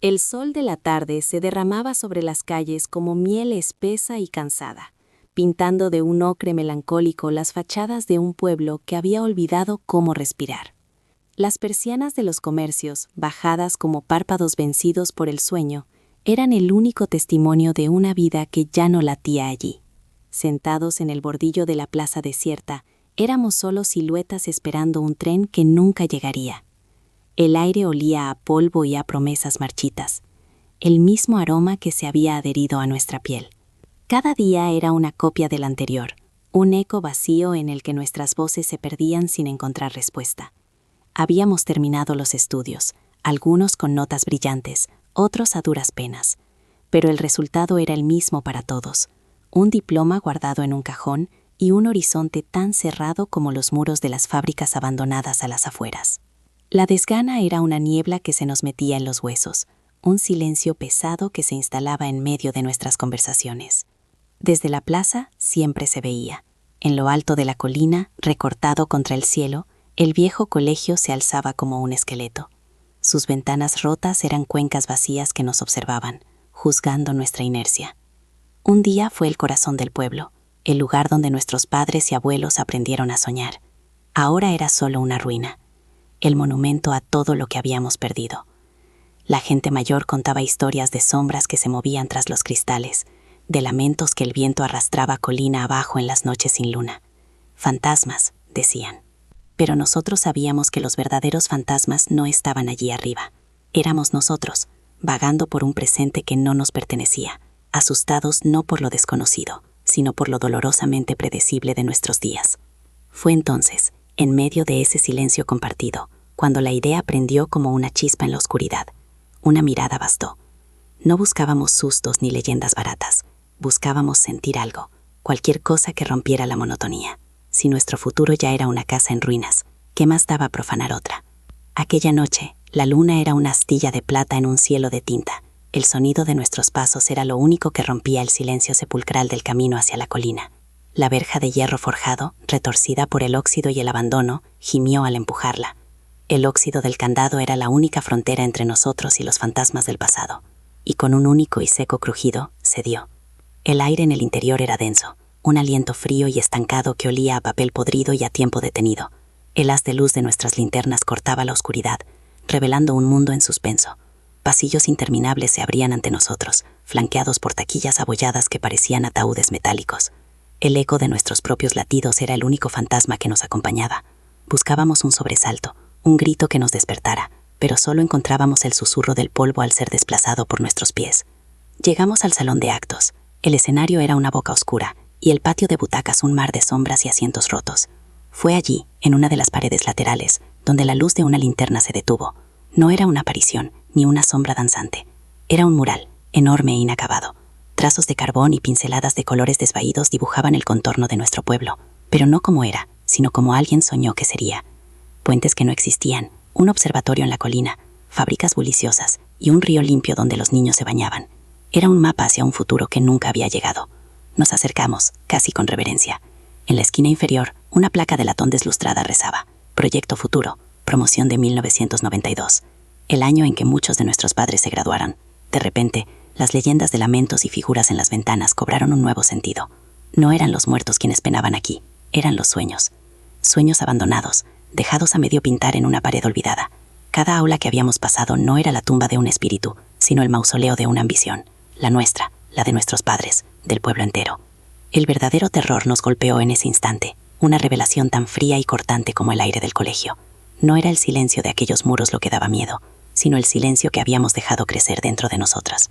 El sol de la tarde se derramaba sobre las calles como miel espesa y cansada, pintando de un ocre melancólico las fachadas de un pueblo que había olvidado cómo respirar. Las persianas de los comercios, bajadas como párpados vencidos por el sueño, eran el único testimonio de una vida que ya no latía allí. Sentados en el bordillo de la plaza desierta, éramos solo siluetas esperando un tren que nunca llegaría. El aire olía a polvo y a promesas marchitas, el mismo aroma que se había adherido a nuestra piel. Cada día era una copia del anterior, un eco vacío en el que nuestras voces se perdían sin encontrar respuesta. Habíamos terminado los estudios, algunos con notas brillantes, otros a duras penas, pero el resultado era el mismo para todos, un diploma guardado en un cajón y un horizonte tan cerrado como los muros de las fábricas abandonadas a las afueras. La desgana era una niebla que se nos metía en los huesos, un silencio pesado que se instalaba en medio de nuestras conversaciones. Desde la plaza siempre se veía. En lo alto de la colina, recortado contra el cielo, el viejo colegio se alzaba como un esqueleto. Sus ventanas rotas eran cuencas vacías que nos observaban, juzgando nuestra inercia. Un día fue el corazón del pueblo, el lugar donde nuestros padres y abuelos aprendieron a soñar. Ahora era solo una ruina, el monumento a todo lo que habíamos perdido. La gente mayor contaba historias de sombras que se movían tras los cristales, de lamentos que el viento arrastraba colina abajo en las noches sin luna. Fantasmas, decían. Pero nosotros sabíamos que los verdaderos fantasmas no estaban allí arriba. Éramos nosotros, vagando por un presente que no nos pertenecía, asustados no por lo desconocido, sino por lo dolorosamente predecible de nuestros días. Fue entonces, en medio de ese silencio compartido, cuando la idea prendió como una chispa en la oscuridad. Una mirada bastó. No buscábamos sustos ni leyendas baratas. Buscábamos sentir algo, cualquier cosa que rompiera la monotonía. Si nuestro futuro ya era una casa en ruinas, ¿qué más daba profanar otra? Aquella noche, la luna era una astilla de plata en un cielo de tinta. El sonido de nuestros pasos era lo único que rompía el silencio sepulcral del camino hacia la colina. La verja de hierro forjado, retorcida por el óxido y el abandono, gimió al empujarla. El óxido del candado era la única frontera entre nosotros y los fantasmas del pasado, y con un único y seco crujido, cedió. El aire en el interior era denso, un aliento frío y estancado que olía a papel podrido y a tiempo detenido. El haz de luz de nuestras linternas cortaba la oscuridad, revelando un mundo en suspenso. Pasillos interminables se abrían ante nosotros, flanqueados por taquillas abolladas que parecían ataúdes metálicos. El eco de nuestros propios latidos era el único fantasma que nos acompañaba. Buscábamos un sobresalto, un grito que nos despertara, pero solo encontrábamos el susurro del polvo al ser desplazado por nuestros pies. Llegamos al salón de actos. El escenario era una boca oscura, y el patio de butacas un mar de sombras y asientos rotos. Fue allí, en una de las paredes laterales, donde la luz de una linterna se detuvo. No era una aparición, ni una sombra danzante. Era un mural, enorme e inacabado. Trazos de carbón y pinceladas de colores desvaídos dibujaban el contorno de nuestro pueblo, pero no como era, sino como alguien soñó que sería. Puentes que no existían, un observatorio en la colina, fábricas buliciosas y un río limpio donde los niños se bañaban. Era un mapa hacia un futuro que nunca había llegado. Nos acercamos, casi con reverencia. En la esquina inferior, una placa de latón deslustrada rezaba: Proyecto Futuro, promoción de 1992, el año en que muchos de nuestros padres se graduaron. De repente, las leyendas de lamentos y figuras en las ventanas cobraron un nuevo sentido. No eran los muertos quienes penaban aquí, eran los sueños. Sueños abandonados, dejados a medio pintar en una pared olvidada. Cada aula que habíamos pasado no era la tumba de un espíritu, sino el mausoleo de una ambición. La nuestra, la de nuestros padres, del pueblo entero. El verdadero terror nos golpeó en ese instante, una revelación tan fría y cortante como el aire del colegio. No era el silencio de aquellos muros lo que daba miedo, sino el silencio que habíamos dejado crecer dentro de nosotras.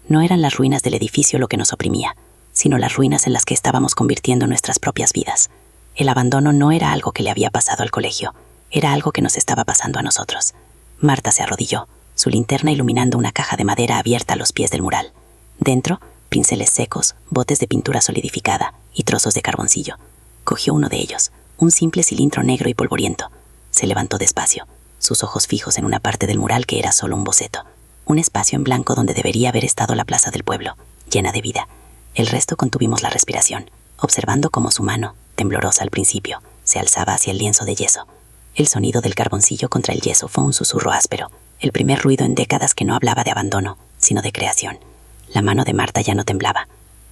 No eran las ruinas del edificio lo que nos oprimía, sino las ruinas en las que estábamos convirtiendo nuestras propias vidas. El abandono no era algo que le había pasado al colegio, era algo que nos estaba pasando a nosotros. Marta se arrodilló, su linterna iluminando una caja de madera abierta a los pies del mural. Dentro, pinceles secos, botes de pintura solidificada y trozos de carboncillo. Cogió uno de ellos, un simple cilindro negro y polvoriento. Se levantó despacio, sus ojos fijos en una parte del mural que era solo un boceto. Un espacio en blanco donde debería haber estado la plaza del pueblo, llena de vida. El resto contuvimos la respiración, observando cómo su mano, temblorosa al principio, se alzaba hacia el lienzo de yeso. El sonido del carboncillo contra el yeso fue un susurro áspero, el primer ruido en décadas que no hablaba de abandono, sino de creación. La mano de Marta ya no temblaba.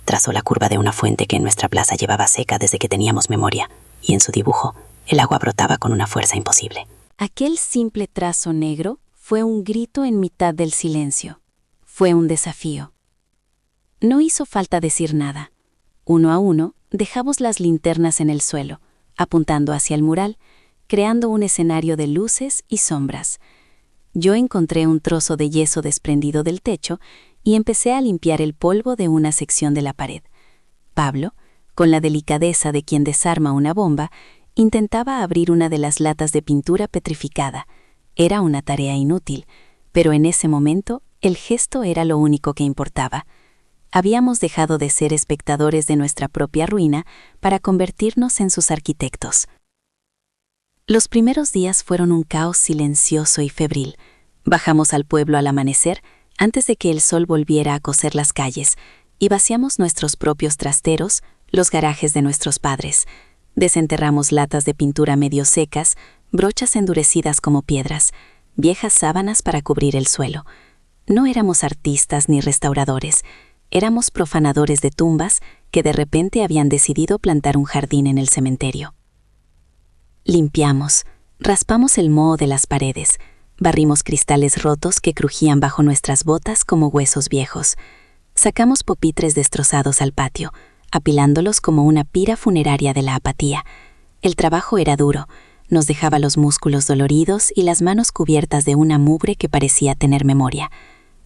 Trazó la curva de una fuente que en nuestra plaza llevaba seca desde que teníamos memoria, y en su dibujo, el agua brotaba con una fuerza imposible. Aquel simple trazo negro fue un grito en mitad del silencio. Fue un desafío. No hizo falta decir nada. Uno a uno, dejamos las linternas en el suelo, apuntando hacia el mural, creando un escenario de luces y sombras. Yo encontré un trozo de yeso desprendido del techo y empecé a limpiar el polvo de una sección de la pared. Pablo, con la delicadeza de quien desarma una bomba, intentaba abrir una de las latas de pintura petrificada. Era una tarea inútil, pero en ese momento el gesto era lo único que importaba. Habíamos dejado de ser espectadores de nuestra propia ruina para convertirnos en sus arquitectos. Los primeros días fueron un caos silencioso y febril. Bajamos al pueblo al amanecer, antes de que el sol volviera a cocer las calles, y vaciamos nuestros propios trasteros, los garajes de nuestros padres. Desenterramos latas de pintura medio secas, brochas endurecidas como piedras, viejas sábanas para cubrir el suelo. No éramos artistas ni restauradores, éramos profanadores de tumbas que de repente habían decidido plantar un jardín en el cementerio. Limpiamos, raspamos el moho de las paredes, barrimos cristales rotos que crujían bajo nuestras botas como huesos viejos. Sacamos pupitres destrozados al patio, apilándolos como una pira funeraria de la apatía. El trabajo era duro, nos dejaba los músculos doloridos y las manos cubiertas de una mugre que parecía tener memoria.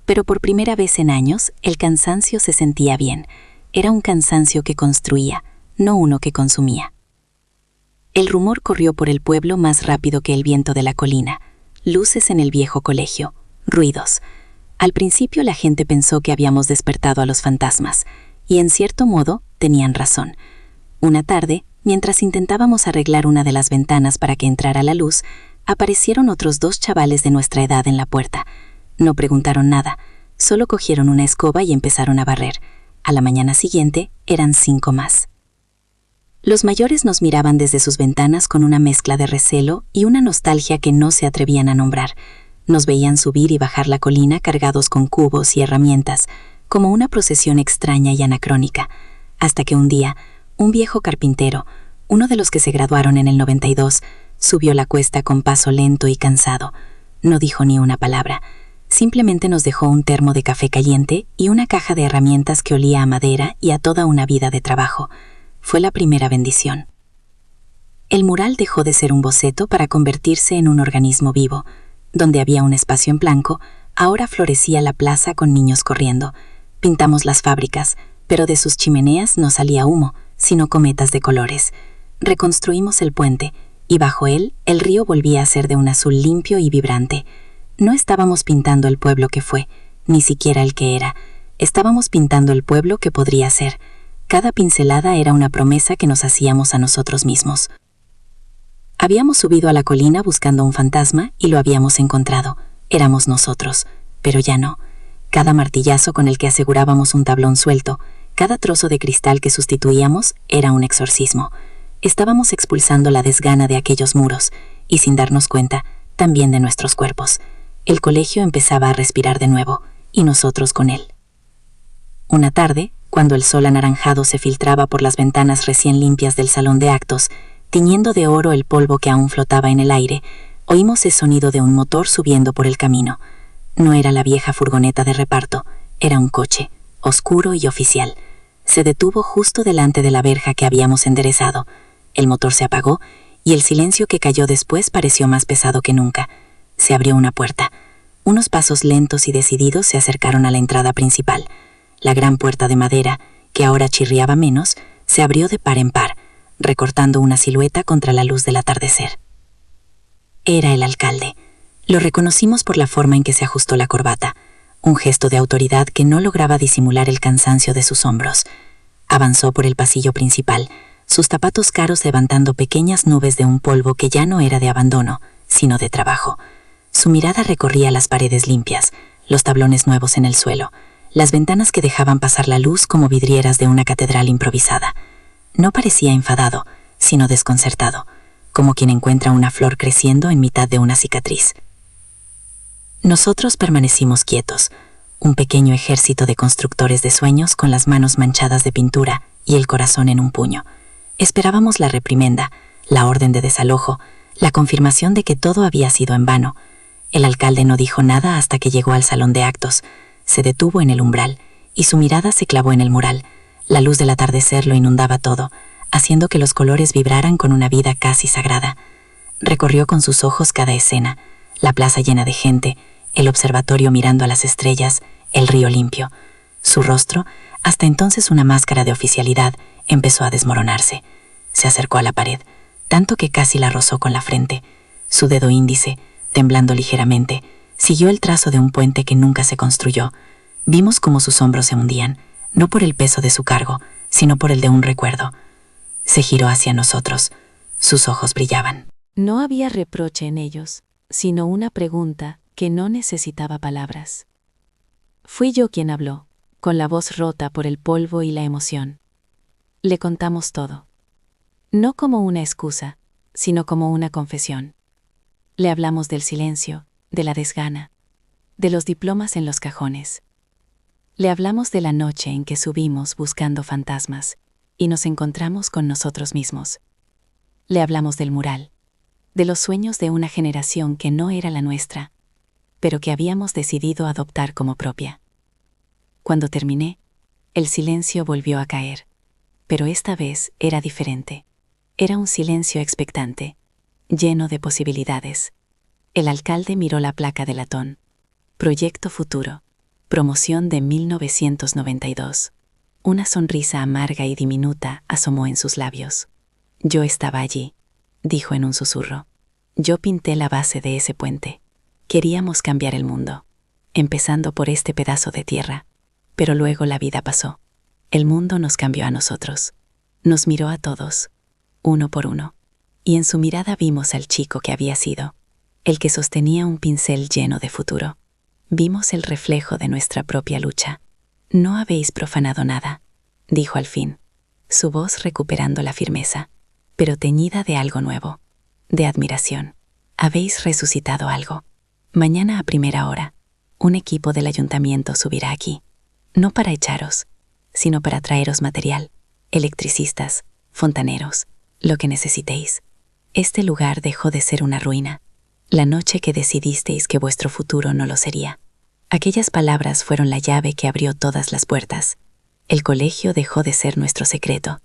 Pero por primera vez en años, el cansancio se sentía bien. Era un cansancio que construía, no uno que consumía. El rumor corrió por el pueblo más rápido que el viento de la colina. Luces en el viejo colegio, ruidos. Al principio la gente pensó que habíamos despertado a los fantasmas, y en cierto modo tenían razón. Una tarde, mientras intentábamos arreglar una de las ventanas para que entrara la luz, aparecieron otros 2 chavales de nuestra edad en la puerta. No preguntaron nada, solo cogieron una escoba y empezaron a barrer. A la mañana siguiente eran 5 más. Los mayores nos miraban desde sus ventanas con una mezcla de recelo y una nostalgia que no se atrevían a nombrar. Nos veían subir y bajar la colina cargados con cubos y herramientas, como una procesión extraña y anacrónica, hasta que un día, un viejo carpintero, uno de los que se graduaron en el 92, subió la cuesta con paso lento y cansado. No dijo ni una palabra. Simplemente nos dejó un termo de café caliente y una caja de herramientas que olía a madera y a toda una vida de trabajo. Fue la primera bendición. El mural dejó de ser un boceto para convertirse en un organismo vivo. Donde había un espacio en blanco, ahora florecía la plaza con niños corriendo. Pintamos las fábricas, pero de sus chimeneas no salía humo, sino cometas de colores. Reconstruimos el puente, y bajo él, el río volvía a ser de un azul limpio y vibrante. No estábamos pintando el pueblo que fue, ni siquiera el que era. Estábamos pintando el pueblo que podría ser. Cada pincelada era una promesa que nos hacíamos a nosotros mismos. Habíamos subido a la colina buscando un fantasma y lo habíamos encontrado. Éramos nosotros, pero ya no. Cada martillazo con el que asegurábamos un tablón suelto, cada trozo de cristal que sustituíamos, era un exorcismo. Estábamos expulsando la desgana de aquellos muros, y sin darnos cuenta, también de nuestros cuerpos. El colegio empezaba a respirar de nuevo, y nosotros con él. Una tarde, cuando el sol anaranjado se filtraba por las ventanas recién limpias del salón de actos, tiñendo de oro el polvo que aún flotaba en el aire, oímos el sonido de un motor subiendo por el camino. No era la vieja furgoneta de reparto, era un coche, oscuro y oficial. Se detuvo justo delante de la verja que habíamos enderezado. El motor se apagó y el silencio que cayó después pareció más pesado que nunca. Se abrió una puerta. Unos pasos lentos y decididos se acercaron a la entrada principal. La gran puerta de madera, que ahora chirriaba menos, se abrió de par en par, recortando una silueta contra la luz del atardecer. Era el alcalde. Lo reconocimos por la forma en que se ajustó la corbata, un gesto de autoridad que no lograba disimular el cansancio de sus hombros. Avanzó por el pasillo principal, sus zapatos caros levantando pequeñas nubes de un polvo que ya no era de abandono, sino de trabajo. Su mirada recorría las paredes limpias, los tablones nuevos en el suelo, las ventanas que dejaban pasar la luz como vidrieras de una catedral improvisada. No parecía enfadado, sino desconcertado, como quien encuentra una flor creciendo en mitad de una cicatriz. Nosotros permanecimos quietos, un pequeño ejército de constructores de sueños con las manos manchadas de pintura y el corazón en un puño. Esperábamos la reprimenda, la orden de desalojo, la confirmación de que todo había sido en vano. El alcalde no dijo nada hasta que llegó al salón de actos. Se detuvo en el umbral y su mirada se clavó en el mural. La luz del atardecer lo inundaba todo, haciendo que los colores vibraran con una vida casi sagrada. Recorrió con sus ojos cada escena, la plaza llena de gente, el observatorio mirando a las estrellas, el río limpio. Su rostro, hasta entonces una máscara de oficialidad, empezó a desmoronarse. Se acercó a la pared, tanto que casi la rozó con la frente. Su dedo índice, temblando ligeramente, siguió el trazo de un puente que nunca se construyó. Vimos cómo sus hombros se hundían, no por el peso de su cargo, sino por el de un recuerdo. Se giró hacia nosotros. Sus ojos brillaban. No había reproche en ellos, sino una pregunta que no necesitaba palabras. Fui yo quien habló, con la voz rota por el polvo y la emoción. Le contamos todo. No como una excusa, sino como una confesión. Le hablamos del silencio, de la desgana, de los diplomas en los cajones. Le hablamos de la noche en que subimos buscando fantasmas y nos encontramos con nosotros mismos. Le hablamos del mural, de los sueños de una generación que no era la nuestra, pero que habíamos decidido adoptar como propia. Cuando terminé, el silencio volvió a caer, pero esta vez era diferente. Era un silencio expectante, lleno de posibilidades. El alcalde miró la placa de latón. Proyecto Futuro, promoción de 1992. Una sonrisa amarga y diminuta asomó en sus labios. Yo estaba allí, dijo en un susurro. Yo pinté la base de ese puente. Queríamos cambiar el mundo, empezando por este pedazo de tierra. Pero luego la vida pasó. El mundo nos cambió a nosotros. Nos miró a todos, uno por uno, y en su mirada vimos al chico que había sido, el que sostenía un pincel lleno de futuro. Vimos el reflejo de nuestra propia lucha. No habéis profanado nada, dijo al fin, su voz recuperando la firmeza, pero teñida de algo nuevo, de admiración. Habéis resucitado algo. Mañana a primera hora, un equipo del ayuntamiento subirá aquí, no para echaros, sino para traeros material, electricistas, fontaneros, lo que necesitéis. Este lugar dejó de ser una ruina, la noche que decidisteis que vuestro futuro no lo sería. Aquellas palabras fueron la llave que abrió todas las puertas. El colegio dejó de ser nuestro secreto,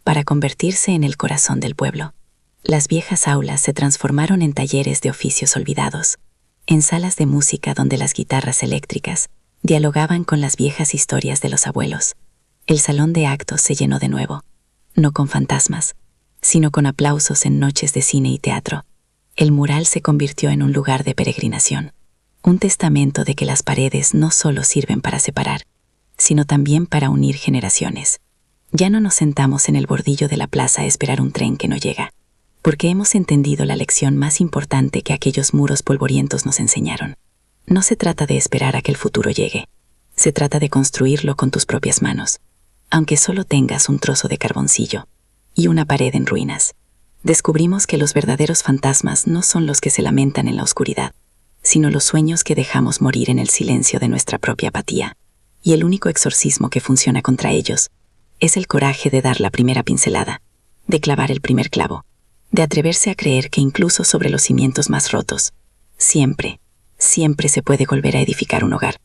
para convertirse en el corazón del pueblo. Las viejas aulas se transformaron en talleres de oficios olvidados, en salas de música donde las guitarras eléctricas dialogaban con las viejas historias de los abuelos. El salón de actos se llenó de nuevo, no con fantasmas, sino con aplausos en noches de cine y teatro. El mural se convirtió en un lugar de peregrinación, un testamento de que las paredes no solo sirven para separar, sino también para unir generaciones. Ya no nos sentamos en el bordillo de la plaza a esperar un tren que no llega, porque hemos entendido la lección más importante que aquellos muros polvorientos nos enseñaron. No se trata de esperar a que el futuro llegue, se trata de construirlo con tus propias manos, aunque solo tengas un trozo de carboncillo y una pared en ruinas. Descubrimos que los verdaderos fantasmas no son los que se lamentan en la oscuridad, sino los sueños que dejamos morir en el silencio de nuestra propia apatía. Y el único exorcismo que funciona contra ellos es el coraje de dar la primera pincelada, de clavar el primer clavo, de atreverse a creer que incluso sobre los cimientos más rotos, siempre se puede volver a edificar un hogar.